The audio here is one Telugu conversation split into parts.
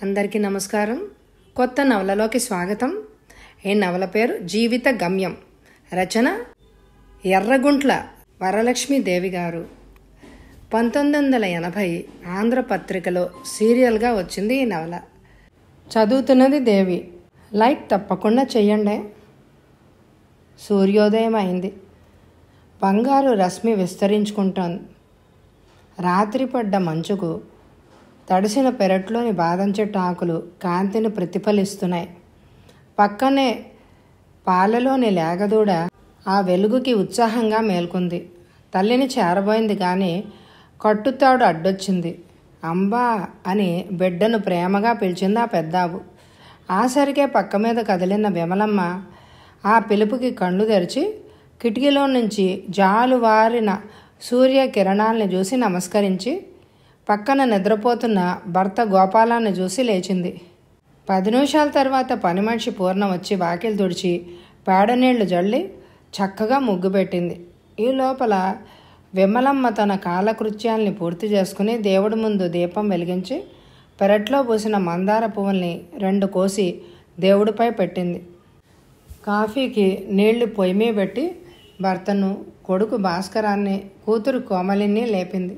అందరికీ నమస్కారం. కొత్త నవలలోకి స్వాగతం. ఈ నవల పేరు జీవిత గమ్యం. రచన ఎర్రగుంట్ల వరలక్ష్మీదేవి గారు. 1980 ఆంధ్రపత్రికలో సీరియల్గా వచ్చింది ఈ నవల. చదువుతున్నది దేవి. లైక్ తప్పకుండా చెయ్యండి. సూర్యోదయం అయింది. బంగారు రశ్మి విస్తరించుకుంటోంది. రాత్రి పడ్డ మంచుకు తడిసిన పెరట్లోని బాదం చెట్టు ఆకులు కాంతిని ప్రతిఫలిస్తున్నాయి. పక్కనే పాలలోని లేగదూడ ఆ వెలుగుకి ఉత్సాహంగా మేల్కొంది. తల్లిని చేరబోయింది కానీ కట్టుతాడు అడ్డొచ్చింది. అంబా అని బిడ్డను ప్రేమగా పిలిచింది ఆ పెద్దావు. ఆసరికే పక్క మీద కదిలిన విమలమ్మ ఆ పిలుపుకి కళ్ళు తెరిచి కిటికీలో నుంచి జాలువారిన సూర్యకిరణాల్ని చూసి నమస్కరించి పక్కన నిద్రపోతున్న భర్త గోపాలాన్ని చూసి లేచింది. 10 నిమిషాల తర్వాత పని మనిషి పూర్ణ వచ్చి వాకిలి తుడిచి పేడనీళ్లు జల్లి చక్కగా ముగ్గు పెట్టింది. ఈ లోపల విమలమ్మ తన కాలకృత్యాల్ని పూర్తి చేసుకుని దేవుడి ముందు దీపం వెలిగించి పెరట్లో పూసిన మందార పువ్వుల్ని 2 కోసి దేవుడిపై పెట్టింది. కాఫీకి నీళ్లు పొయ్యి మీద పెట్టి భర్తను, కొడుకు భాస్కరాన్ని, కూతురు కోమలిని లేపింది.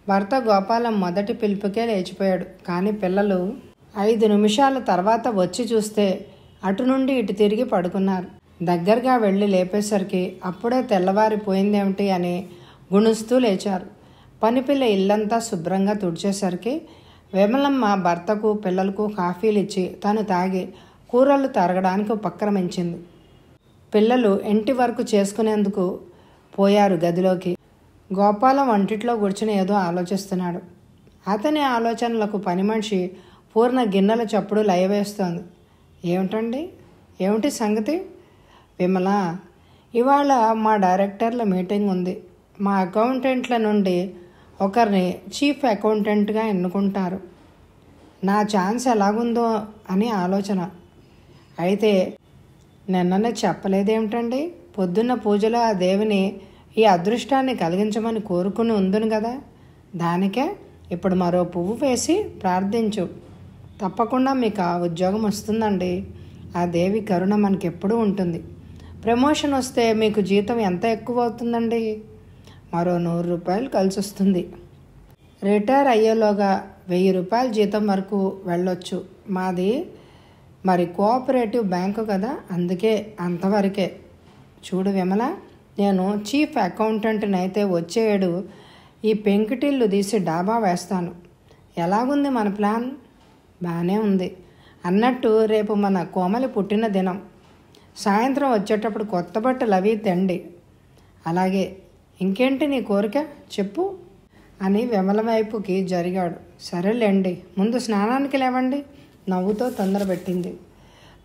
భర్త గోపాలం మొదటి పిలుపుకే లేచిపోయాడు. కానీ పిల్లలు 5 నిమిషాల తర్వాత వచ్చి చూస్తే అటు నుండి ఇటు తిరిగి పడుకున్నారు. దగ్గరగా వెళ్ళి లేపేసరికి అప్పుడే తెల్లవారిపోయిందేమిటి అని గుణుస్తూ లేచారు. పనిపిల్ల ఇల్లంతా శుభ్రంగా తుడిచేసరికి విమలమ్మ భర్తకు, పిల్లలకు కాఫీలు ఇచ్చి తను తాగి కూరలు తరగడానికి ఉపక్రమించింది. పిల్లలు ఇంటి వరకు చేసుకునేందుకు పోయారు గదిలోకి. గోపాలం వంటిట్లో కూర్చుని ఏదో ఆలోచిస్తున్నాడు. అతని ఆలోచనలకు పని మనిషి పూర్ణ గిన్నెల చప్పుడు లయవేస్తోంది. ఏమిటండి, ఏమిటి సంగతి? విమల, ఇవాళ మా డైరెక్టర్ల మీటింగ్ ఉంది. మా అకౌంటెంట్ల నుండి ఒకరిని చీఫ్ అకౌంటెంట్గా ఎన్నుకుంటారు. నా ఛాన్స్ ఎలాగుందో అని ఆలోచన. అయితే నిన్ననే చెప్పలేదేమిటండి? పొద్దున్న పూజలో ఆ దేవిని ఈ అదృష్టాన్ని కలిగించమని కోరుకుని ఉందును కదా. దానికే ఇప్పుడు మరో పువ్వు వేసి ప్రార్థించు. తప్పకుండా మీకు ఆ ఉద్యోగం వస్తుందండి. ఆ దేవి కరుణ మనకెప్పుడూ ఉంటుంది. ప్రమోషన్ వస్తే మీకు జీతం ఎంత ఎక్కువ అవుతుందండి? మరో 100 రూపాయలు కలిసి వస్తుంది. రిటైర్ అయ్యేలోగా 1000 రూపాయల జీతం వరకు వెళ్ళొచ్చు. మాది మరి కోఆపరేటివ్ బ్యాంకు కదా, అందుకే అంతవరకే. చూడు విమల, నేను చీఫ్ అకౌంటెంట్ని అయితే వచ్చే ఏడు ఈ పెంకుటిల్లు తీసి డాబా వేస్తాను. ఎలాగుంది మన ప్లాన్? బాగానే ఉంది. అన్నట్టు రేపు మన కోమలి పుట్టిన దినం. సాయంత్రం వచ్చేటప్పుడు కొత్త బట్టలు అవి తెండి. అలాగే. ఇంకేంటి నీ కోరిక చెప్పు అని విమల వైపుకి జరిగాడు. సరేలేండి, ముందు స్నానానికి లేవండి. నవ్వుతో తొందరపెట్టింది.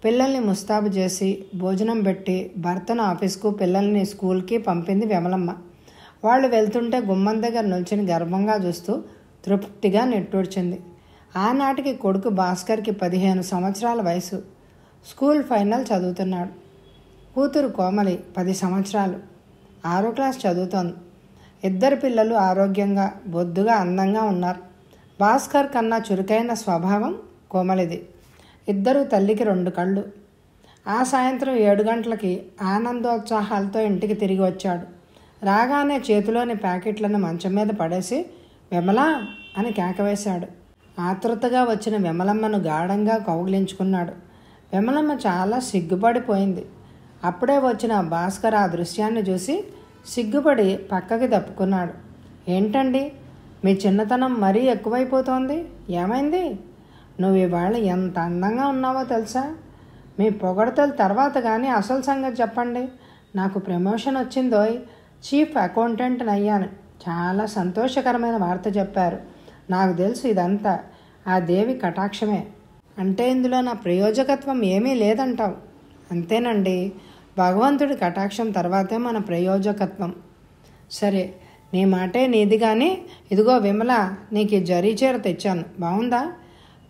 పిల్లల్ని ముస్తాబు చేసి భోజనం పెట్టి భర్తను ఆఫీస్కు, పిల్లల్ని స్కూల్కి పంపింది విమలమ్మ. వాళ్ళు వెళ్తుంటే గుమ్మం దగ్గర నిల్చుని గర్వంగా చూస్తూ తృప్తిగా నిట్టూర్చింది. ఆనాటికి కొడుకు భాస్కర్కి 15 సంవత్సరాల వయసు. స్కూల్ ఫైనల్ చదువుతున్నాడు. కూతురు కోమలి 10 సంవత్సరాలు, 6వ క్లాస్ చదువుతోంది. 2 పిల్లలు ఆరోగ్యంగా, బొద్దుగా, అందంగా ఉన్నారు. భాస్కర్ కన్నా చురుకైన స్వభావం కోమలిది. 2 తల్లికి 2 కళ్ళు. ఆ సాయంత్రం 7 గంటలకి ఆనందోత్సాహాలతో ఇంటికి తిరిగి వచ్చాడు. రాగానే చేతిలోని ప్యాకెట్లను మంచం మీద పడేసి విమలా అని కేకవేశాడు. ఆతృతగా వచ్చిన విమలమ్మను గాఢంగా కౌగిలించుకున్నాడు. విమలమ్మ చాలా సిగ్గుపడిపోయింది. అప్పుడే వచ్చిన భాస్కర్ ఆ దృశ్యాన్ని చూసి సిగ్గుపడి పక్కకి తప్పుకున్నాడు. ఏంటండి, మీ చిన్నతనం మరీ ఎక్కువైపోతోంది. ఏమైంది? నువ్వు ఇవాళ ఎంత అందంగా ఉన్నావో తెలుసా? మీ పొగడతల తర్వాత కానీ అసలు సంగతి చెప్పండి. నాకు ప్రమోషన్ వచ్చిందోయ్, చీఫ్ అకౌంటెంట్ని అయ్యాను. చాలా సంతోషకరమైన వార్త చెప్పారు. నాకు తెలుసు ఇదంతా ఆ దేవి కటాక్షమే. అంటే ఇందులో నా ప్రయోజకత్వం ఏమీ లేదంటావు? అంతేనండి, భగవంతుడి కటాక్షం తర్వాతే మన ప్రయోజకత్వం. సరే, నీ మాటే నీది. కానీ ఇదిగో విమల, నీకు జరీ చీర తెచ్చాను, బాగుందా?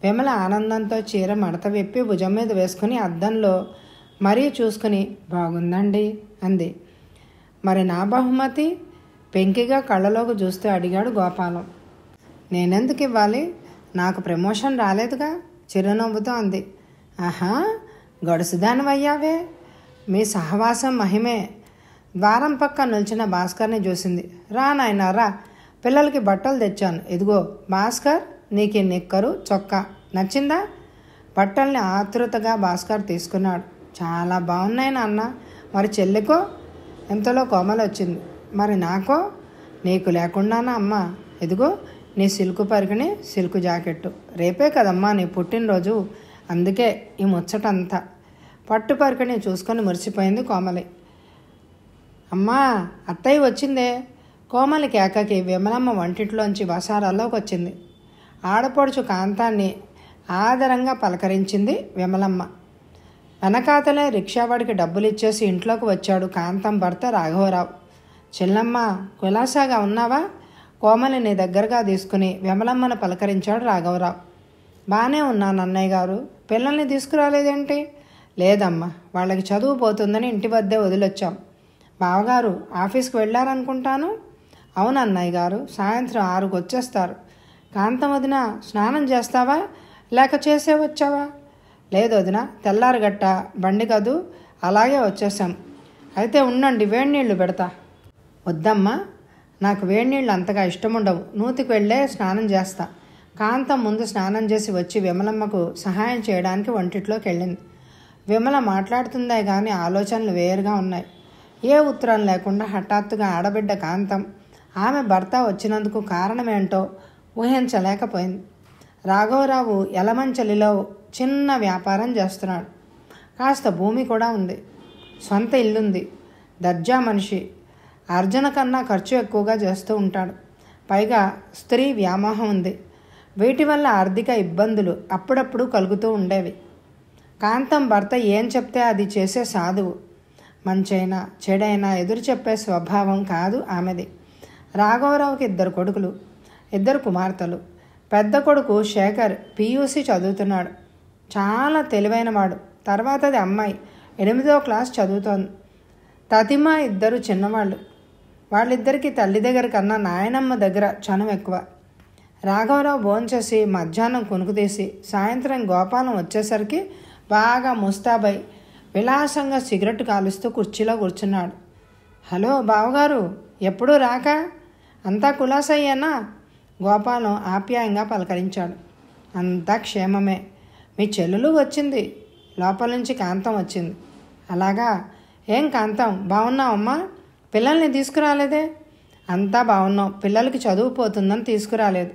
విమల ఆనందంతో చీర మడత విప్పి భుజం మీద వేసుకుని అద్దంలో మరీ చూసుకుని బాగుందండి అంది. మరి నా బహుమతి? పెంకిగా కళ్ళలోకి చూస్తూ అడిగాడు గోపాలం. నేనెందుకు ఇవ్వాలి? నాకు ప్రమోషన్ రాలేదుగా. చిరునవ్వుతో అంది. ఆహా, గడుసుదానివయ్యావే, మీ సహవాసం మహిమే. ద్వారం పక్క నిల్చిన భాస్కర్ని చూసింది. రా నాయనా రా, పిల్లలకి బట్టలు తెచ్చాను. ఇదిగో భాస్కర్, నీకు ఈ నిక్కరు చొక్కా నచ్చిందా? బట్టల్ని ఆతృతగా భాస్కర్ తీసుకున్నాడు. చాలా బాగున్నాయి నాన్న. మరి చెల్లికో? ఎంతలో కోమలు వచ్చింది. మరి నాకో? నీకు లేకుండానా అమ్మా? ఇదిగో నీ సిల్కు పరికిణి, సిల్కు జాకెట్టు. రేపే కదమ్మా నీ పుట్టినరోజు, అందుకే ఈ ముచ్చటంతా. పట్టు పరికిణి చూసుకొని మురిసిపోయింది కోమలి. అమ్మా, అత్తయ్య వచ్చిందే. కోమలి కేకకి విమలమ్మ వంటింట్లోంచి వసారాల్లోకి వచ్చింది. ఆడపడుచు కాంతాన్ని ఆదరంగా పలకరించింది విమలమ్మ. వెనకాతలే రిక్షావాడికి డబ్బులు ఇచ్చేసి ఇంట్లోకి వచ్చాడు కాంతం భర్త రాఘవరావు. చెల్లమ్మ, కులాసాగా ఉన్నావా? కోమలిని దగ్గరగా తీసుకుని విమలమ్మను పలకరించాడు రాఘవరావు. బాగానే ఉన్నాను అన్నయ్య గారు. పిల్లల్ని తీసుకురాలేదేంటి? లేదమ్మా, వాళ్ళకి చదువు పోతుందని ఇంటి వద్దే వదిలొచ్చాం. బావగారు ఆఫీస్కి వెళ్ళారనుకుంటాను. అవును అన్నయ్య గారు, సాయంత్రం 6కి వచ్చేస్తారు. కాంతం వదిన, స్నానం చేస్తావా లేక చేసే వచ్చావా? లేదు వదిన, తెల్లారగట్ట బండి కదూ, అలాగే వచ్చేసాం. అయితే ఉండండి, వేడి నీళ్లు పెడతా. వద్దమ్మా, నాకు వేడి నీళ్ళు అంతగా ఇష్టముండవు. నూతికి వెళ్ళే స్నానం చేస్తా. కాంతం ముందు స్నానం చేసి వచ్చి విమలమ్మకు సహాయం చేయడానికి వంటిట్లోకి వెళ్ళింది. విమల మాట్లాడుతుందే కానీ ఆలోచనలు వేరుగా ఉన్నాయి. ఏ ఉత్తరం లేకుండా హఠాత్తుగా ఆడబిడ్డ కాంతం ఆమె భర్త వచ్చినందుకు కారణమేంటో ఊహించలేకపోయింది. రాఘవరావు ఎలమంచలిలో చిన్న వ్యాపారం చేస్తున్నాడు. కాస్త భూమి కూడా ఉంది. సొంత ఇల్లుంది. దర్జా మనిషి. అర్జన కన్నా ఖర్చు ఎక్కువగా చేస్తూ ఉంటాడు. పైగా స్త్రీ వ్యామోహం ఉంది. వీటి వల్ల ఆర్థిక ఇబ్బందులు అప్పుడప్పుడు కలుగుతూ ఉండేవి. కాంతం భర్త ఏం చెప్తే అది చేసే సాధువు. మంచైనా చెడైనా ఎదురు చెప్పే స్వభావం కాదు ఆమెది. రాఘవరావుకి 2 కొడుకులు, 2 కుమార్తెలు. పెద్ద కొడుకు శేఖర్ PUC చదువుతున్నాడు. చాలా తెలివైనవాడు. తర్వాతది అమ్మాయి 8వ క్లాస్ చదువుతోంది. తతిమ 2 చిన్నవాళ్ళు. వాళ్ళిద్దరికీ తల్లి దగ్గర కన్నా నాయనమ్మ దగ్గర చనువు ఎక్కువ. రాఘవరావు భోంచేసి మధ్యాహ్నం కునుకు తీసి సాయంత్రం గోపాలం వచ్చేసరికి బాగా ముస్తాబై విలాసంగా సిగరెట్ కాలుస్తూ కుర్చీలో కూర్చున్నాడు. హలో బావగారు, ఎప్పుడూ రాక? అంతా కులాసయ్యానా? గోపాలం ఆప్యాయంగా పలకరించాడు. అంతా క్షేమమే. మీ చెల్లెలు వచ్చింది. లోపల నుంచి కాంతం వచ్చింది. అలాగా? ఏం కాంతం, బాగున్నావమ్మా? పిల్లల్ని తీసుకురాలేదే? అంతా బాగున్నాం. పిల్లలకి చదువు పోతుందని తీసుకురాలేదు.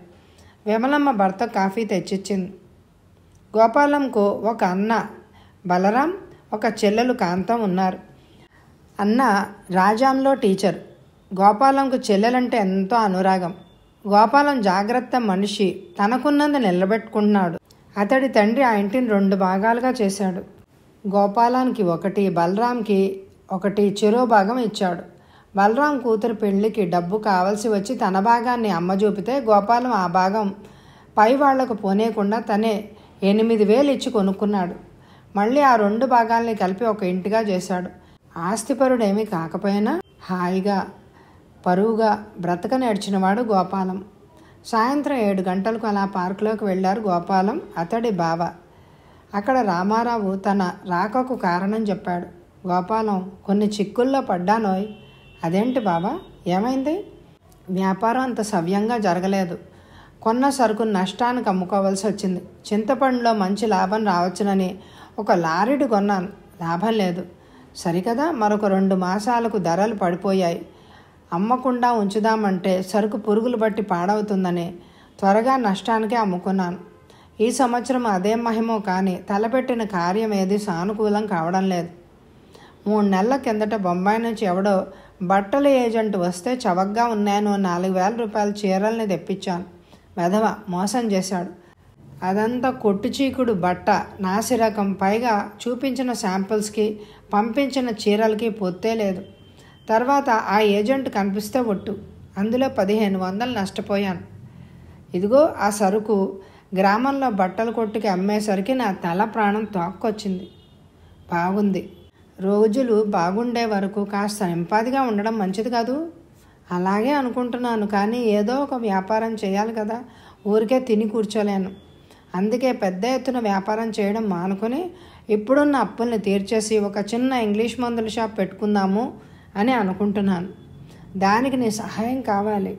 విమలమ్మ భర్త కాఫీ తెచ్చిచ్చింది. గోపాలంకు ఒక అన్న బలరాం, ఒక చెల్లెలు కాంతం ఉన్నారు. అన్న రాజాంలో టీచర్. గోపాలంకు చెల్లెలంటే ఎంతో అనురాగం. గోపాలం జాగ్రత్త మనిషి. తనకున్నందు నిలబెట్టుకుంటున్నాడు. అతడి తండ్రి ఆ ఇంటిని 2 భాగాలుగా చేశాడు. గోపాలానికి 1, బలరాంకి 1 చెరో భాగం ఇచ్చాడు. బలరాం కూతురు పెళ్లికి డబ్బు కావలసి వచ్చి తన భాగాన్ని అమ్మ చూపితే గోపాలం ఆ భాగం పై వాళ్లకు పోనేయకుండా తనే 8,000 ఇచ్చి కొనుక్కున్నాడు. మళ్ళీ ఆ 2 భాగాల్ని కలిపి ఒక ఇంటిగా చేశాడు. ఆస్తిపరుడేమీ కాకపోయినా హాయిగా పరువుగా బ్రతక నేర్చినవాడు గోపాలం. సాయంత్రం 7 గంటలకు అలా పార్కులోకి వెళ్ళారు గోపాలం, అతడి బావ. అక్కడ రామారావు తన రాకకు కారణం చెప్పాడు. గోపాలం, కొన్ని చిక్కుల్లో పడ్డానోయ్. అదేంటి బాబా, ఏమైంది? వ్యాపారం అంత సవ్యంగా జరగలేదు. కొన్న సరుకు నష్టానికి అమ్ముకోవాల్సి వచ్చింది. చింతపండులో మంచి లాభం రావచ్చునని ఒక లారీడు కొన్నాను. లాభం లేదు. సరికదా, మరొక 2 మాసాలకు ధరలు పడిపోయాయి. అమ్మకుండా ఉంచుదామంటే సరుకు పురుగులు బట్టి పాడవుతుందని త్వరగా నష్టానికే అమ్ముకున్నాను. ఈ సంవత్సరం అదే మహిమో కానీ తలపెట్టిన కార్యం ఏది సానుకూలం కావడం లేదు. 3 నెలల కిందట బొంబాయి నుంచి ఎవడో బట్టల ఏజెంట్ వస్తే చవకగా ఉన్నాయని 4,000 రూపాయల చీరల్ని తెప్పించాను. వెధవ మోసం చేశాడు. అదంతా కొట్టుచీకుడు బట్ట, నాసిరకం. పైగా చూపించిన శాంపిల్స్కి పంపించిన చీరలకి పొత్తే లేదు. తర్వాత ఆ ఏజెంట్ కనిపిస్తే ఒట్టు. అందులో 1,500 నష్టపోయాను. ఇదిగో ఆ సరుకు గ్రామంలో బట్టల కొట్టుకి అమ్మేసరికి నా తల ప్రాణం తోక్కొచ్చింది. బాగుంది. రోజులు బాగుండే వరకు కాస్త నింపాదిగా ఉండడం మంచిది కాదు? అలాగే అనుకుంటున్నాను, కానీ ఏదో ఒక వ్యాపారం చేయాలి కదా. ఊరికే తిని కూర్చోలేను. అందుకే పెద్ద ఎత్తున వ్యాపారం చేయడం మానుకొని ఇప్పుడున్న అప్పుల్ని తీర్చేసి ఒక చిన్న ఇంగ్లీష్ మందుల షాప్ పెట్టుకుందాము అని అనుకుంటున్నాను. దానికి నీ సహాయం కావాలి.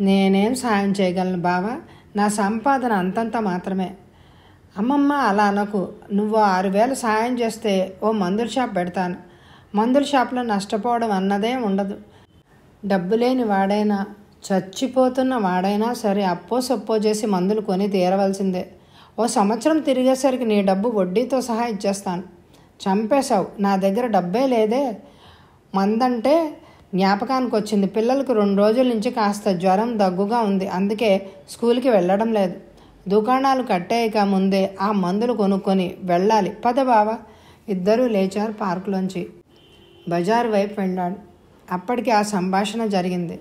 నేనేం సహాయం చేయగలను బావా? నా సంపాదన అంతంత మాత్రమే. అమ్మమ్మ అలా అనకు. నువ్వు 6,000 సహాయం చేస్తే ఓ మందుల షాప్ పెడతాను. మందుల షాప్లో నష్టపోవడం అన్నదే ఉండదు. డబ్బు లేని వాడైనా చచ్చిపోతున్న వాడైనా సరే అప్పో సొప్పో చేసి మందులు కొని తీరవలసిందే. ఓ సంవత్సరం తిరిగేసరికి నీ డబ్బు వడ్డీతో సహా ఇచ్చేస్తాను. చంపేశావు. నా దగ్గర డబ్బే లేదే. మందంటే జ్ఞాపకానికి వచ్చింది. పిల్లలకు 2 రోజుల నుంచి కాస్త జ్వరం దగ్గుగా ఉంది. అందుకే స్కూల్కి వెళ్ళడం లేదు. దుకాణాలు కట్టేయక ముందే ఆ మందులు కొనుక్కొని వెళ్ళాలి. పద బావా. ఇద్దరూ లేచారు. పార్కులోంచి బజారు వైపు వెళ్ళాడు. అప్పటికి ఆ సంభాషణ జరిగింది.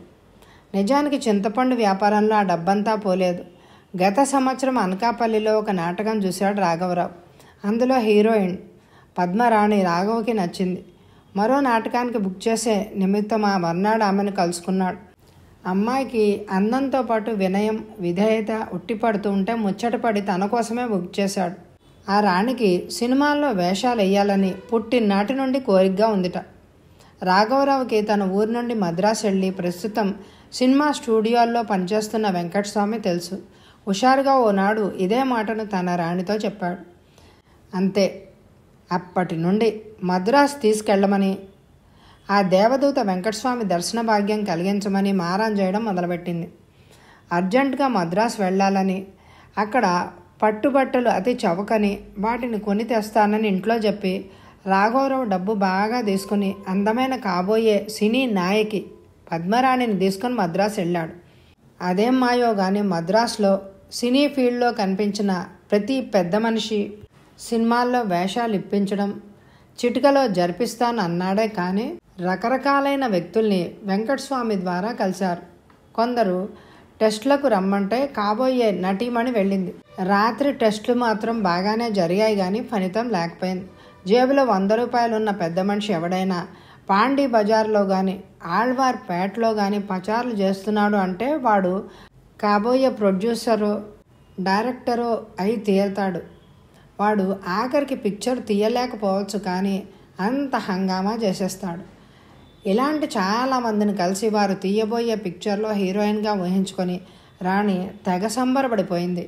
నిజానికి చింతపండు వ్యాపారంలో ఆ డబ్బంతా పోలేదు. గత సంవత్సరం అనకాపల్లిలో ఒక నాటకం చూశాడు రాఘవరావు. అందులో హీరోయిన్ పద్మరాణి రాఘవకి నచ్చింది. మరో నాటకానికి బుక్ చేసే నిమిత్తం ఆ మర్నాడు ఆమెను కలుసుకున్నాడు. అమ్మాయికి అందంతో పాటు వినయం విధేయత ఉట్టిపడుతూ ఉంటే ముచ్చటపడి తన కోసమే బుక్ చేశాడు. ఆ రాణికి సినిమాల్లో వేషాలు వేయాలని పుట్టినాటి నుండి కోరికగా ఉందిట. రాఘవరావుకి తన ఊరి నుండి మద్రాసు వెళ్ళి ప్రస్తుతం సినిమా స్టూడియోల్లో పనిచేస్తున్న వెంకటస్వామి తెలుసు. హుషారుగా ఓనాడు ఇదే మాటను తన రాణితో చెప్పాడు. అంతే. అప్పటి నుండి మద్రాసు తీసుకెళ్లమని, ఆ దేవదూత వెంకటస్వామి దర్శన భాగ్యం కలిగించమని మారం చేయడం మొదలుపెట్టింది. అర్జెంటుగా మద్రాసు వెళ్ళాలని, అక్కడ పట్టుబట్టలు అతి చవకని వాటిని కొని తెస్తానని ఇంట్లో చెప్పి రాఘవరావు డబ్బు బాగా తీసుకుని అందమైన కాబోయే సినీ నాయకి పద్మరాణిని తీసుకొని మద్రాసు వెళ్ళాడు. అదేం మాయో కానీ మద్రాసులో సినీ ఫీల్డ్లో కనిపించిన ప్రతి పెద్ద మనిషి సినిమాల్లో వేషాలు ఇప్పించడం చిటికలో జరిపిస్తాను అన్నాడే కానీ రకరకాలైన వ్యక్తుల్ని వెంకటస్వామి ద్వారా కలిశారు. కొందరు టెస్టులకు రమ్మంటే కాబోయే నటీమణి వెళ్ళింది. రాత్రి టెస్టులు మాత్రం బాగానే జరిగాయి కానీ ఫలితం లేకపోయింది. జేబులో 100 రూపాయలు ఉన్న పెద్ద మనిషి ఎవడైనా పాండీ బజార్లో కానీ ఆళ్వార్ పేటలో కానీ పచారులు చేస్తున్నాడు అంటే వాడు కాబోయే ప్రొడ్యూసరో డైరెక్టరో అయి తీరుతాడు. వాడు ఆఖరికి పిక్చర్ తీయలేకపోవచ్చు కానీ అంత హంగామా చేసేస్తాడు. ఇలాంటి చాలామందిని కలిసి వారు తీయబోయే పిక్చర్లో హీరోయిన్గా ఊహించుకొని రాణి తెగ సంబరపడిపోయింది.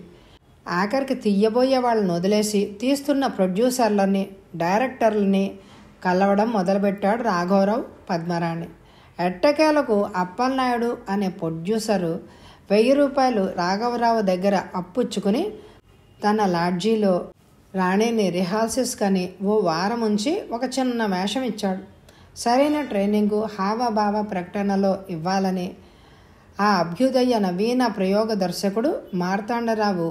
ఆఖరికి తీయబోయే వాళ్ళని వదిలేసి తీస్తున్న ప్రొడ్యూసర్లని డైరెక్టర్లని కలవడం మొదలుపెట్టాడు రాఘవరావు పద్మరాణి. ఎట్టకేలకు అప్పలనాయుడు అనే ప్రొడ్యూసరు 1000 రూపాయలు రాఘవరావు దగ్గర అప్పుచ్చుకుని తన లాడ్జీలో రాణిని రిహార్సల్స్ కని ఓ వారం ఉంచి ఒక చిన్న వేషం ఇచ్చాడు. సరైన ట్రైనింగు హావభావ ప్రకటనలో ఇవ్వాలని ఆ అభ్యుదయ నవీన ప్రయోగ దర్శకుడు మార్తాండరావు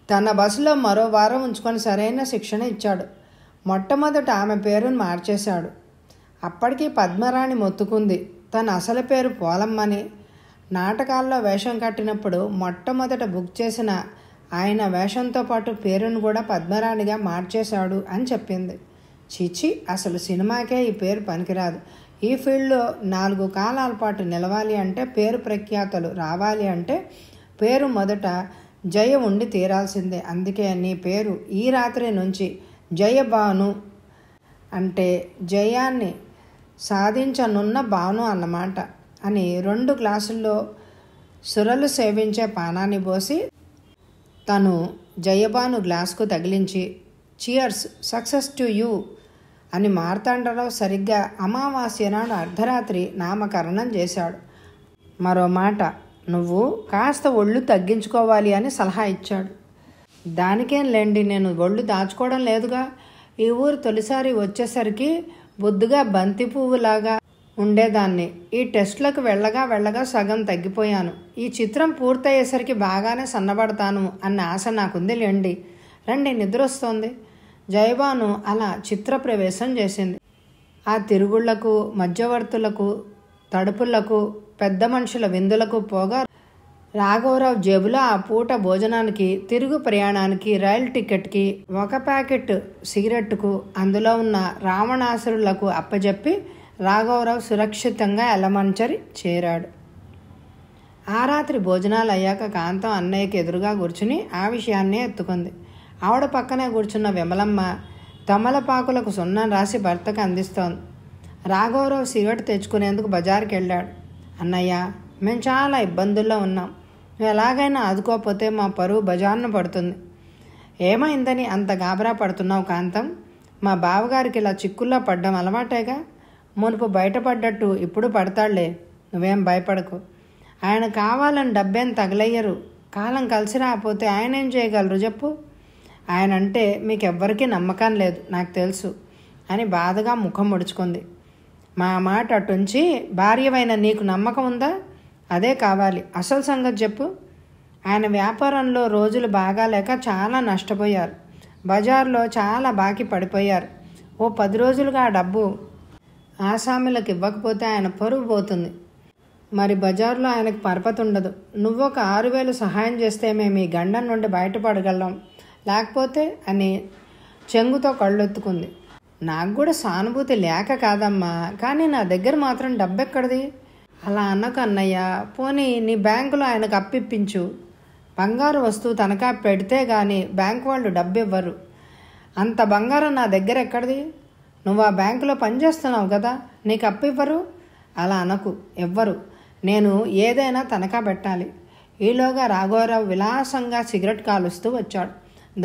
తన బస్సులో మరో వారం ఉంచుకొని సరైన శిక్షణ ఇచ్చాడు. మొట్టమొదట ఆమె పేరును మార్చేశాడు. అప్పటికి పద్మరాణి మొత్తుకుంది తన అసలు పేరు పోలమ్మని. నాటకాల్లో వేషం కట్టినప్పుడు మొట్టమొదట బుక్ చేసిన ఆయన వేషంతో పాటు పేరును కూడా పద్మరాణిగా మార్చేశాడు అని చెప్పింది. చిచి, అసలు సినిమాకే ఈ పేరు పనికిరాదు. ఈ ఫీల్డ్లో 4 కాలాల పాటు నిలవాలి అంటే, పేరు ప్రఖ్యాతలు రావాలి అంటే పేరు మొదట జయ ఉండి తీరాల్సిందే. అందుకే నీ పేరు ఈ రాత్రి నుంచి జయబాను అంటే జయాన్ని సాధించనున్న బాను అన్నమాట అని 2 గ్లాసుల్లో సురలు సేవించే పానాన్ని పోసి తను జయబాను గ్లాసుకు తగిలించి చియర్స్ సక్సెస్ టు యూ అని మార్తాండరావు సరిగ్గా అమావాస్య నాడు అర్ధరాత్రి నామకరణం చేశాడు. మరో మాట, నువ్వు కాస్త ఒళ్ళు తగ్గించుకోవాలి అని సలహా ఇచ్చాడు. దానికేం లేండి, నేను ఒళ్ళు దాచుకోవడం లేదుగా. ఈ ఊరు తొలిసారి వచ్చేసరికి బొద్దుగా బంతి పువ్వులాగా ఉండేదాన్ని. ఈ టెస్టులకు వెళ్ళగా సగం తగ్గిపోయాను. ఈ చిత్రం పూర్తయ్యేసరికి బాగానే సన్నబడతాను అన్న ఆశ నాకుంది లేండి. రండి, నిద్రొస్తోంది. జయబాను అలా చిత్ర ప్రవేశం చేసింది. ఆ తిరుగుళ్లకు మధ్యవర్తులకు తడుపులకు పెద్ద మనుషుల విందులకు పోగా రాఘవరావు జేబులో ఆ పూట భోజనానికి తిరుగు ప్రయాణానికి రైలు టికెట్కి 1 ప్యాకెట్ సిగరెట్టుకు అందులో ఉన్న రావణాసురులకు అప్పజెప్పి రాఘవరావు సురక్షితంగా ఎలమంచరి చేరాడు. ఆ రాత్రి భోజనాలు అయ్యాక కాంతం అన్నయ్యకి ఎదురుగా కూర్చుని ఆ విషయాన్నే ఎత్తుకుంది. ఆవిడ పక్కనే కూర్చున్న విమలమ్మ తమలపాకులకు సున్నం రాసి భర్తకు అందిస్తోంది. రాఘవరావు సిగరెట్ తెచ్చుకునేందుకు బజారుకి వెళ్ళాడు. అన్నయ్య, మేము చాలా ఇబ్బందుల్లో ఉన్నాం. నువ్వు ఎలాగైనా ఆదుకోకపోతే మా పరువు బజారున పడుతుంది. ఏమైందని అంత గాబరా పడుతున్నావు కాంతం? మా బావగారికి ఇలా చిక్కుల్లో పడ్డం అలవాటేగా. మునుపు బయటపడ్డట్టు ఇప్పుడు పడతాడులే, నువ్వేం భయపడకు. ఆయన కావాలని డబ్బేం తగలయ్యరు. కాలం కలిసి రాకపోతే ఆయన ఏం చేయగలరు చెప్పు? ఆయన అంటే మీకెవ్వరికీ నమ్మకం లేదు, నాకు తెలుసు అని బాధగా ముఖం ముడుచుకుంది. మా మాట అటుంచి భార్యవైన నీకు నమ్మకం ఉందా? అదే కావాలి. అసలు సంగతి చెప్పు. ఆయన వ్యాపారంలో రోజులు బాగాలేక చాలా నష్టపోయారు. బజార్లో చాలా బాకీ పడిపోయారు. ఓ 10 రోజులుగా ఆ డబ్బు ఆసామిలకు ఇవ్వకపోతే ఆయన పరువు పోతుంది. మరి బజార్లో ఆయనకు పరపతి ఉండదు. నువ్వొక 6,000 సహాయం చేస్తే మేము ఈ గండం నుండి బయటపడగలం, లేకపోతే అని చెంగుతో కళ్ళొత్తుకుంది. నాకు కూడా సానుభూతి లేక కాదమ్మా, కానీ నా దగ్గర మాత్రం డబ్బెక్కడిది? అలా అన్నకు అన్నయ్య, పోనీ నీ బ్యాంకులో ఆయనకు అప్పిప్పించు. బంగారు వస్తువు తనఖా పెడితే కానీ బ్యాంకు వాళ్ళు డబ్బు ఇవ్వరు. అంత బంగారం నా దగ్గర ఎక్కడిది? నువ్వు ఆ బ్యాంకులో పనిచేస్తున్నావు కదా, నీకు అప్పివ్వరు? అలా అనకు, ఇవ్వరు. నేను ఏదైనా తనఖా పెట్టాలి. ఈలోగా రాఘవరావు విలాసంగా సిగరెట్ కాలుస్తూ వచ్చాడు.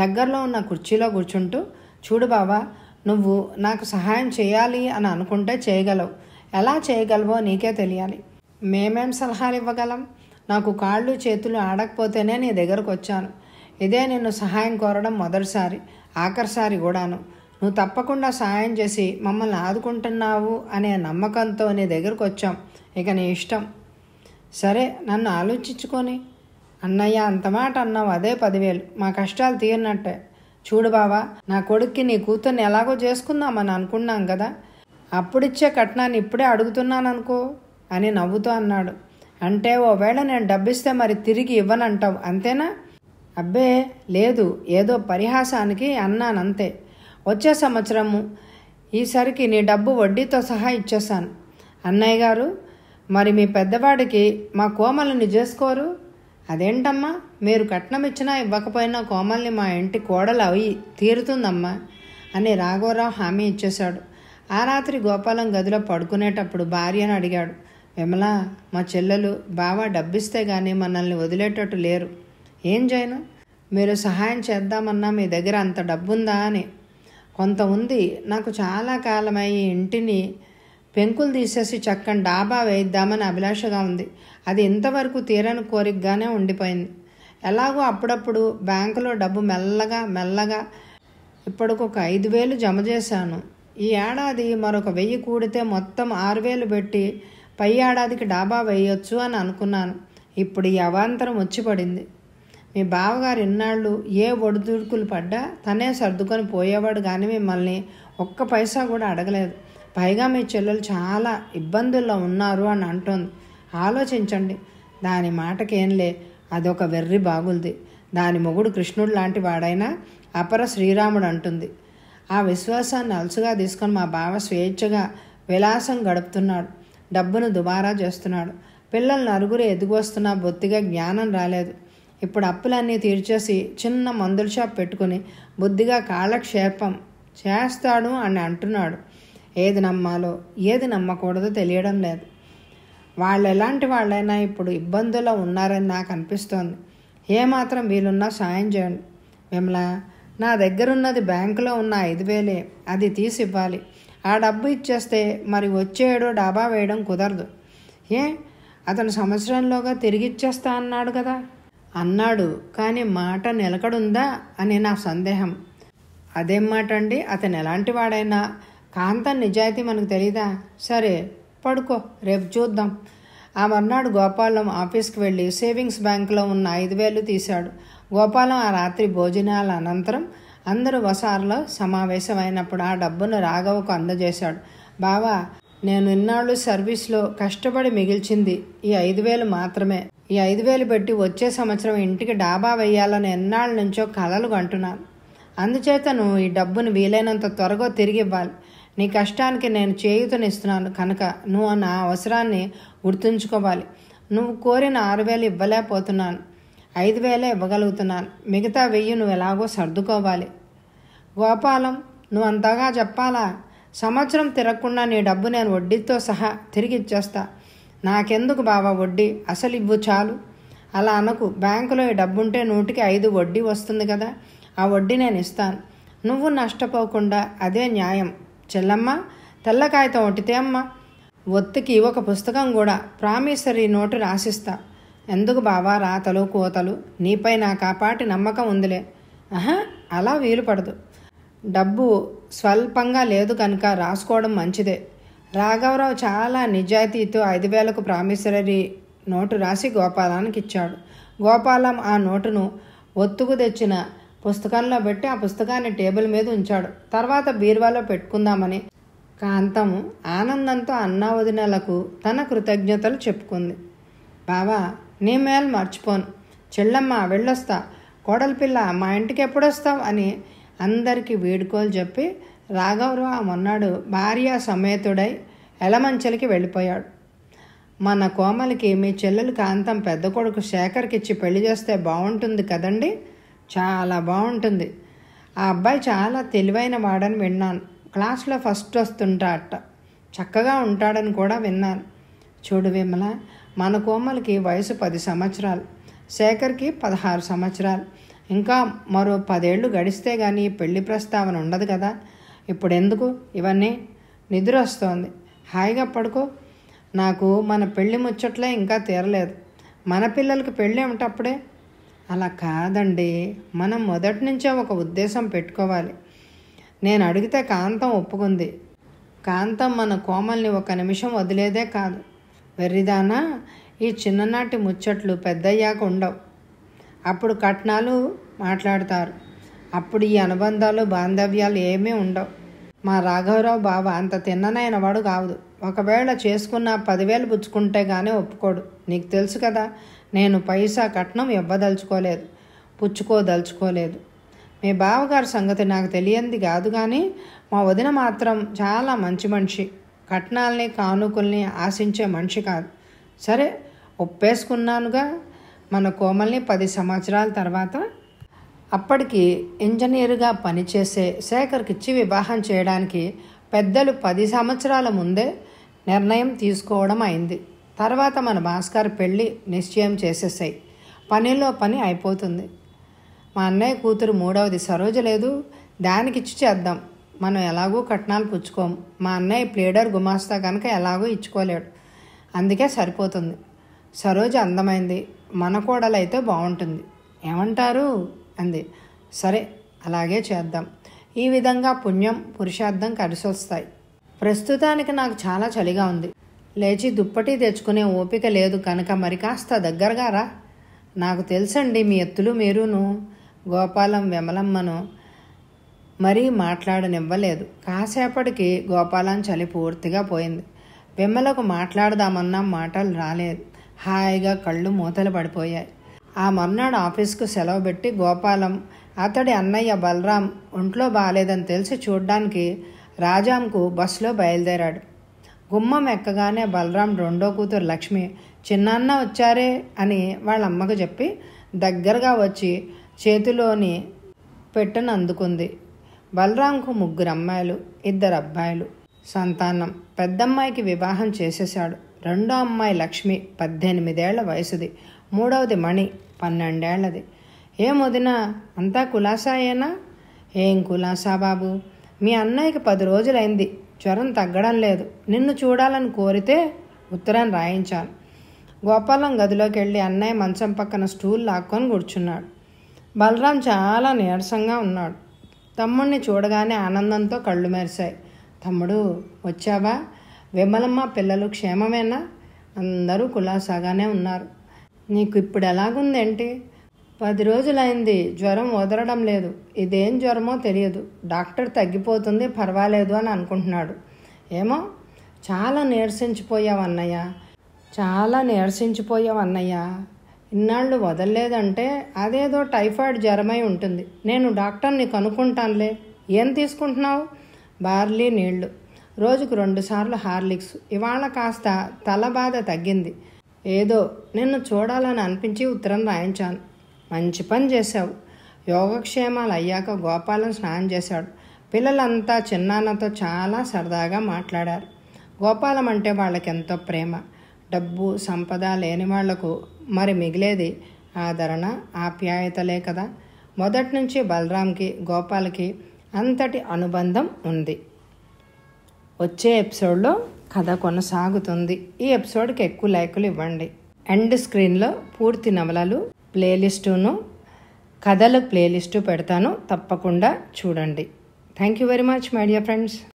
దగ్గరలో ఉన్న కుర్చీలో కూర్చుంటూ, చూడు బావా, నువ్వు నాకు సహాయం చేయాలి అని అనుకుంటే చేయగలవు. ఎలా చేయగలవో నీకే తెలియాలి. మేమేం సలహాలు ఇవ్వగలం? నాకు కాళ్ళు చేతులు ఆడకపోతేనే నీ దగ్గరకు వచ్చాను. ఇదే నిన్ను సహాయం కోరడం మొదటిసారి, ఆఖరిసారి కూడాను. నువ్వు తప్పకుండా సహాయం చేసి మమ్మల్ని ఆదుకుంటున్నావు అనే నమ్మకంతో నీ దగ్గరకు వచ్చాం. ఇక నీ ఇష్టం. సరే, నన్ను ఆలోచించుకొని. అన్నయ్య, అంత మాట అన్నావు, అదే 10,000. మా కష్టాలు తీరినట్టే. చూడు బావా, నా కొడుక్కి నీ కూతుర్ని ఎలాగో చేసుకుందామని అనుకున్నాం కదా, అప్పుడిచ్చే కట్నాన్ని ఇప్పుడే అడుగుతున్నాను అనుకో అని నవ్వుతూ అన్నాడు. అంటే ఓవేళ నేను డబ్బిస్తే మరి తిరిగి ఇవ్వనంటావు, అంతేనా? అబ్బే లేదు, ఏదో పరిహాసానికి అన్నానంతే. వచ్చే సంవత్సరము ఈసరికి నీ డబ్బు వడ్డీతో సహా ఇచ్చేసాను. అన్నయ్య గారు, మరి మీ పెద్దవాడికి మా కోమలిని చేసుకోరు? అదేంటమ్మా, మీరు కట్నం ఇచ్చినా ఇవ్వకపోయినా కోమల్ని మా ఇంటి కోడలు అవి తీరుతుందమ్మా అని రాఘవరావు హామీ ఇచ్చేశాడు. ఆ రాత్రి గోపాలం గదిలో పడుకునేటప్పుడు భార్యను అడిగాడు. విమల, మా చెల్లెలు బావ డబ్బిస్తే కానీ మనల్ని వదిలేటట్టు లేరు. ఏం చేయను? మీరు సహాయం చేద్దామన్నా మీ దగ్గర అంత డబ్బుందా అని. కొంత ఉంది. నాకు చాలా కాలమై ఈ ఇంటిని పెంకులు తీసేసి చక్కని డాబా వేయిద్దామని అభిలాషగా ఉంది. అది ఇంతవరకు తీరని కోరికగానే ఉండిపోయింది. ఎలాగో అప్పుడప్పుడు బ్యాంకులో డబ్బు మెల్లగా ఇప్పటికొక 5,000 జమ చేశాను. ఈ ఏడాది మరొక 1,000 కూడితే మొత్తం 6,000 పెట్టి పై ఏడాదికి డాబా వేయొచ్చు అని అనుకున్నాను. ఇప్పుడు ఈ అవాంతరం వచ్చి పడింది. మీ బావగారు ఇన్నాళ్ళు ఏ ఒడిదుడుకులు పడ్డా తనే సర్దుకొని పోయేవాడు, కానీ మిమ్మల్ని ఒక్క పైసా కూడా అడగలేదు. పైగా మీ చెల్లెలు చాలా ఇబ్బందుల్లో ఉన్నారు అని అంటోంది. ఆలోచించండి. దాని మాటకేంలే, అదొక వెర్రి బాగుంది. దాని మొగుడు కృష్ణుడు లాంటి వాడైనా అపర శ్రీరాముడు అంటుంది. ఆ విశ్వాసాన్ని అలసుగా తీసుకొని మా బావ స్వేచ్ఛగా విలాసం గడుపుతున్నాడు. డబ్బును దుబారా చేస్తున్నాడు. పిల్లలు నలుగురు ఎదుగొస్తున్నా బొత్తిగా జ్ఞానం రాలేదు. ఇప్పుడు అప్పులన్నీ తీర్చేసి చిన్న మందుల షాప్ పెట్టుకుని బుద్ధిగా కాలక్షేపం చేస్తాడు అని అంటున్నాడు. ఏది నమ్మాలో ఏది నమ్మకూడదో తెలియడం లేదు. వాళ్ళు ఎలాంటి వాళ్ళైనా ఇప్పుడు ఇబ్బందుల్లో ఉన్నారని నాకు అనిపిస్తోంది. ఏమాత్రం వీలున్నా సాయం చేయండి. విమల, నా దగ్గరున్నది బ్యాంకులో ఉన్న 5,000, అది తీసి ఇవ్వాలి. ఆ డబ్బు ఇచ్చేస్తే మరి వచ్చేయడో డాబా వేయడం కుదరదు. అతను సంవత్సరంలోగా తిరిగిచ్చేస్తా అన్నాడు కదా. అన్నాడు, కానీ మాట నిలకడుందా అని నా సందేహం. అదేం మాట అండి? అతను ఎలాంటి వాడైనా కాంతం నిజాయితీ మనకు తెలీదా? సరే పడుకో, రేపు చూద్దాం. ఆ మర్నాడు గోపాలం ఆఫీస్కి వెళ్ళి సేవింగ్స్ బ్యాంకులో ఉన్న 5,000 తీశాడు. గోపాలం ఆ రాత్రి భోజనాల అనంతరం అందరూ వసారులో సమావేశమైనప్పుడు ఆ డబ్బును రాఘవకు అందజేశాడు. బావా, నేను ఇన్నాళ్ళు సర్వీస్లో కష్టపడి మిగిల్చింది ఈ 5,000 మాత్రమే. ఈ 5,000 పెట్టి వచ్చే సంవత్సరం ఇంటికి డాబా వేయాలని ఎన్నాళ్ళ నుంచో కలలు కంటున్నాను. అందుచేత నువ్వు ఈ డబ్బును వీలైనంత త్వరగా తిరిగి ఇవ్వాలి. నీ కష్టానికి నేను చేయూతనిస్తున్నాను కనుక నువ్వు నా అవసరాన్ని గుర్తుంచుకోవాలి. నువ్వు కోరిన 6,000 ఇవ్వలేకపోతున్నాను. 5,000 ఇవ్వగలుగుతున్నాను. మిగతా 1,000 నువ్వు ఎలాగో సర్దుకోవాలి. గోపాలం, నువ్వు అంతగా చెప్పాలా? సంవత్సరం తిరగకుండా నీ డబ్బు నేను వడ్డీతో సహా తిరిగి ఇచ్చేస్తా. నాకెందుకు బావా వడ్డీ, అసలు ఇవ్వు చాలు. అలా అనకు. బ్యాంకులో ఈ డబ్బుంటే 100కి 5 వడ్డీ వస్తుంది కదా, ఆ వడ్డీ నేను ఇస్తాను. నువ్వు నష్టపోకుండా, అదే న్యాయం. చెల్లమ్మ, తెల్ల కాగితం ఒకటితే అమ్మ. ఒత్తికి ఒక పుస్తకం కూడా ప్రామిసరీ నోటు రాసిస్తా. ఎందుకు బావా రాతలు కోతలు? నీపై నాకు ఆ పాటి నమ్మకం ఉందిలే. అలా వీలు పడదు. డబ్బు స్వల్పంగా లేదు కనుక రాసుకోవడం మంచిదే. రాఘవరావు చాలా నిజాయితీతో 5,000కు ప్రామిసరీ నోటు రాసి గోపాలానికి ఇచ్చాడు. గోపాలం ఆ నోటును ఒత్తుకు తెచ్చిన పుస్తకంలో పెట్టి ఆ పుస్తకాన్ని టేబుల్ మీద ఉంచాడు. తర్వాత బీరువాలో పెట్టుకుందామని కాంతం ఆనందంతో అన్నా వదినలకు తన కృతజ్ఞతలు చెప్పుకుంది. బావా, నీ మేలు మర్చిపోను. చెల్లమ్మ, వెళ్ళొస్తా. కోడలి పిల్ల, మా ఇంటికి ఎప్పుడొస్తావు అని అందరికీ వీడుకోలు చెప్పి రాఘవరావు మొన్నాడు భార్య సమేతుడై ఎలమంచలికి వెళ్ళిపోయాడు. మన కోమలికి మీ చెల్లెలు కాంతం పెద్ద కొడుకు శేఖర్కి ఇచ్చి పెళ్లి చేస్తే బాగుంటుంది కదండి? చాలా బాగుంటుంది. ఆ అబ్బాయి చాలా తెలివైన వాడని విన్నాను. క్లాస్లో ఫస్ట్ వస్తుంటాడట. చక్కగా ఉంటాడని కూడా విన్నాను. చూడు విమల, మన కోమలికి వయసు 10 సంవత్సరాలు, శేఖర్కి 16 సంవత్సరాలు. ఇంకా మరో 10 ఏళ్ళు గడిస్తే కానీ పెళ్లి ప్రస్తావన ఉండదు కదా. ఇప్పుడు ఎందుకు ఇవన్నీ? నిద్ర వస్తోంది, హాయిగా పడుకో. నాకు మన పెళ్లి ముచ్చట్లే ఇంకా తీరలేదు. మన పిల్లలకి పెళ్ళి ఏమిటప్పుడే? అలా కాదండి, మనం మొదటి నుంచే ఒక ఉద్దేశం పెట్టుకోవాలి. నేను అడిగితే కాంతం ఒప్పుకుంది. కాంతం మన కోమల్ని 1 నిమిషం వదిలేదే కాదు. వెర్రిదానా, ఈ చిన్ననాటి ముచ్చట్లు పెద్దయ్యాక ఉండవు. అప్పుడు కట్నాలు మాట్లాడతారు. అప్పుడు ఈ అనుబంధాలు బాంధవ్యాలు ఏమీ ఉండవు. మా రాఘవరావు బావ అంత తిన్ననైన వాడు కాదు. ఒకవేళ చేసుకున్న 10,000 పుచ్చుకుంటే కానీ ఒప్పుకోడు. నీకు తెలుసు కదా, నేను పైసా కట్నం ఇవ్వదలుచుకోలేదు, పుచ్చుకోదలుచుకోలేదు. మీ బావగారి సంగతి నాకు తెలియంది కాదు, కానీ మా వదిన మాత్రం చాలా మంచి మనిషి. కట్నాల్ని కానుకల్ని ఆశించే మనిషి కాదు. సరే, ఒప్పేసుకున్నానుగా. మన కోమల్ని 10 సంవత్సరాల తర్వాత అప్పటికి ఇంజనీరుగా పనిచేసే శేఖర్కిచ్చి వివాహం చేయడానికి పెద్దలు 10 సంవత్సరాల ముందే నిర్ణయం తీసుకోవడం అయింది. తర్వాత మన భాస్కర్ పెళ్ళి నిశ్చయం చేసేసాయి. పనిలో పని అయిపోతుంది. మా అన్నయ్య కూతురు 3వది సరోజ లేదు, దానికిచ్చి చేద్దాం. మనం ఎలాగూ కట్నాలు పుచ్చుకోము. మా అన్నయ్య ప్లేడర్ గుమాస్తా కనుక ఎలాగూ ఇచ్చుకోలేడు. అందుకే సరిపోతుంది. సరోజ అందమైంది, మన కోడలైతే బాగుంటుంది. ఏమంటారు అంది. సరే, అలాగే చేద్దాం. ఈ విధంగా పుణ్యం పురుషార్థం కలిసి వస్తాయి. ప్రస్తుతానికి నాకు చాలా చలిగా ఉంది. లేచి దుప్పటి తెచ్చుకునే ఓపిక లేదు కనుక మరి కాస్త దగ్గరగా రా. నాకు తెలుసండి మీ ఎత్తులు మీరును. గోపాలం విమలమ్మను మరీ మాట్లాడనివ్వలేదు. కాసేపటికి గోపాలం చలి పూర్తిగా పోయింది. విమలకు మాట్లాడదామన్నా మాటలు రాలేదు. హాయిగా కళ్ళు మూతలు పడిపోయాయి. ఆ మర్నాడు ఆఫీస్కు సెలవు పెట్టి గోపాలం అతడి అన్నయ్య బలరాం ఒంట్లో బాగాలేదని తెలిసి చూడ్డానికి రాజాంకు బస్సులో బయలుదేరాడు. గుమ్మం ఎక్కగానే బలరాం రెండో కూతురు లక్ష్మి, చిన్నాన్న వచ్చారే అని వాళ్ళ అమ్మకు చెప్పి దగ్గరగా వచ్చి చేతిలోని పెట్టెను అందుకుంది. బలరాంకు 3 అమ్మాయిలు, 2 అబ్బాయిలు సంతానం. పెద్దమ్మాయికి వివాహం చేసేశాడు. రెండో అమ్మాయి లక్ష్మి 18 ఏళ్ల వయసుది. 3వది మణి 12 ఏళ్లది. ఏం వదినా, అంతా కులాసాయేనా? ఏం కులాసా బాబు, మీ అన్నయ్యకి 10 రోజులైంది, జ్వరం తగ్గడం లేదు. నిన్ను చూడాలని కోరితే ఉత్తరం రాయించాను. గోపాలం గదిలోకి వెళ్ళి అన్నయ్య మంచం పక్కన స్టూల్ లాక్కొని కూర్చున్నాడు. బలరాం చాలా నీరసంగా ఉన్నాడు. తమ్ముడిని చూడగానే ఆనందంతో కళ్ళు మెరిశాయి. తమ్ముడు వచ్చావా? విమలమ్మ పిల్లలు క్షేమమేనా? అందరూ కులాసాగానే ఉన్నారు. నీకు ఇప్పుడు ఎలాగుందేంటి? 10 రోజులైంది, జ్వరం వదలడం లేదు. ఇదేం జ్వరమో తెలియదు. డాక్టర్ తగ్గిపోతుంది, పర్వాలేదు అని అనుకుంటున్నాడు. ఏమో, చాలా నీరసించిపోయావు అన్నయ్య. ఇన్నాళ్ళు వదలలేదంటే అదేదో టైఫాయిడ్ జ్వరమై ఉంటుంది. నేను డాక్టర్ని కనుక్కుంటానులే. ఏం తీసుకుంటున్నావు? బార్లీ నీళ్లు, రోజుకు 2 సార్లు హార్లిక్స్. ఇవాళ కాస్త తల బాధ తగ్గింది. ఏదో నిన్ను చూడాలని అనిపించి ఉత్తరం రాయించాను. మంచి పని చేశావు. యోగక్షేమాలు అయ్యాక గోపాలం స్నానం చేశాడు. పిల్లలంతా చిన్నాన్నతో చాలా సరదాగా మాట్లాడారు. గోపాలం అంటే వాళ్ళకి ఎంతో ప్రేమ. డబ్బు సంపద లేని వాళ్లకు మరి మిగిలేది ఆదరణ, ఆప్యాయతలే కదా. మొదటి నుంచి బలరాంకి గోపాల్కి అంతటి అనుబంధం ఉంది. వచ్చే ఎపిసోడ్లో కథ కొనసాగుతుంది. ఈ ఎపిసోడ్కి ఎక్కువ లైకులు ఇవ్వండి. ఎండ్ స్క్రీన్లో పూర్తి నవలలు ప్లేలిస్టును, కథల ప్లేలిస్టు పెడతాను, తప్పకుండా చూడండి. Thank you very much my dear friends.